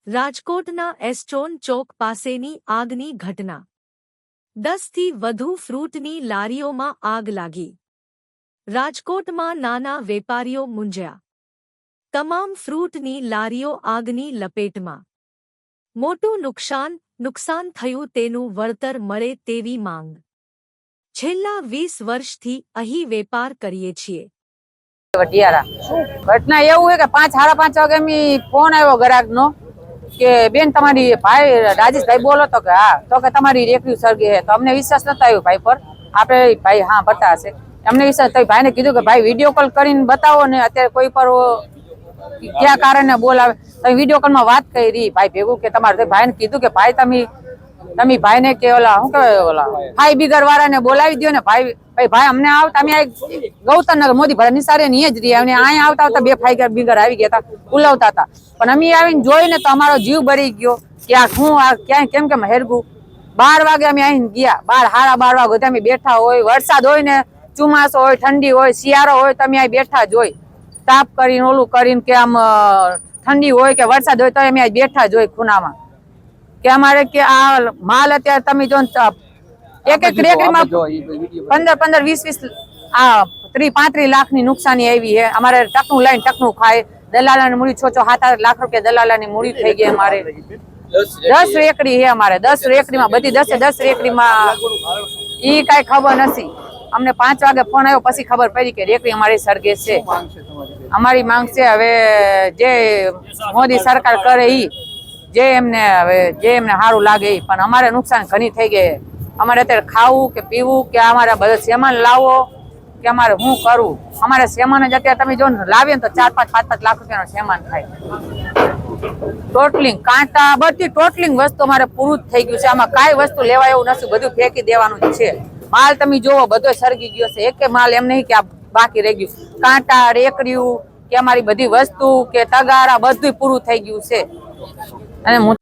રાજકોટના એસ્ટોન ચોક પાસેની આગની ઘટના 10 થી વધુ ફ્રૂટની લારીઓમાં આગ લાગી। રાજકોટમાં નાના વેપારીઓ મૂંઝ્યા। તમામ ફ્રૂટની લારીઓ આગની લપેટમાં। મોટું નુકસાન થયું તેનું વળતર મળે તેવી માંગ। છેલ્લા 20 વર્ષથી અહીં વેપાર કરીએ છીએ। ઘટના એવું है કે 5:30 વાગે મી ફોન આવ્યો ગ્રાહકનો કે બેન તમારી ભાઈ રાજેશભાઈ બોલો તો કે હા તો કે તમારી રેકડી સળગી છે। તો અમને વિશ્વાસ નતો આવ્યો ભાઈ પર। આપણે ભાઈ હા બતા હશે અમને વિશ્વાસ તો ભાઈને કીધું કે ભાઈ વિડિયો કોલ કરીને બતાવો ને અત્યારે કોઈ પર ક્યાં કારણે બોલાવે તો વિડિયો કોલમાં વાત કરી ભાઈ ભેગું કે તમારે ભાઈને કીધું કે ભાઈ તમે ભાઈને કે ઓલા શું કહેવાય ઓલા ભાઈ બિગર વાળાને બોલાવી દો ને ભાઈ અમને આવતા અમે ગૌતમનગર મોદી ભરા નિસારે ની જ રહી અને અહીંયા આવતા બે ભાઈ બિગર આવી ગયા હતા ઉલાવતા હતા પણ અમે આવીને જોઈને તો અમારો જીવ બળી ગયો કે આ હું આ ક્યાં કેમ હેરગું 12 વાગે અમે અહીં ગયા 12:30 વાગે અમે બેઠા હોય વરસાદ હોય ને ચોમાસો હોય ઠંડી હોય શિયાળો હોય તમે અહીં બેઠા જ હોય તાપ કરીને ઓલું કરીને કે આમ ઠંડી હોય કે વરસાદ હોય તો અમે અહીં બેઠા જ હોય ખૂણામાં કે અમારે કે આ માલ અત્યારે તમે જો એક રેકડીમાં 15 20 આ 30-35 લાખની નુકસાની આવી છે। અમારે ટકનું લઈને ટકનું ખાય દલાલાની મૂડી 6-7 લાખ રૂપિયા દલાલાની મૂડી થઈ ગઈ। અમારે 10 રેકડી છે અમારે 10 રેકડીમાં બધી 10 રેકડીમાં ઈ કઈ ખબર નથી। અમને 5 વાગે ફોન આવ્યો પછી ખબર પડી કે રેકડી અમારી સળગે છે। અમારી માંગ છે હવે જે મોદી સરકાર કરે ઈ જે એમને સારું લાગે પણ અમારે નુકસાન ઘણી થઈ ગઈ। અમારે અત્યારે ખાવું કે પીવું કે અમારે બધા સામાન લાવો કે અમારે શું કરવું અમારે સામાન જ અત્યારે તમે જો લાવીએ તો 4-5 લાખ રૂપિયાનો સામાન થાય। ટોટલિંગ કાંટા બધી ટોટલિંગ વસ્તુ અમારે પૂરું જ થઈ ગયું છે। આમાં કાંઈ વસ્તુ લેવાય એવું નથી બધું ફેંકી દેવાનું જ છે। માલ તમે જોવો બધો સળગી ગયો છે એકે માલ એમ નહીં કે આ બાકી રહી ગયું કાંટા રેકડીયું કે અમારી બધી વસ્તુ કે તગારા બધું પૂરું થઈ ગયું છે। અને હું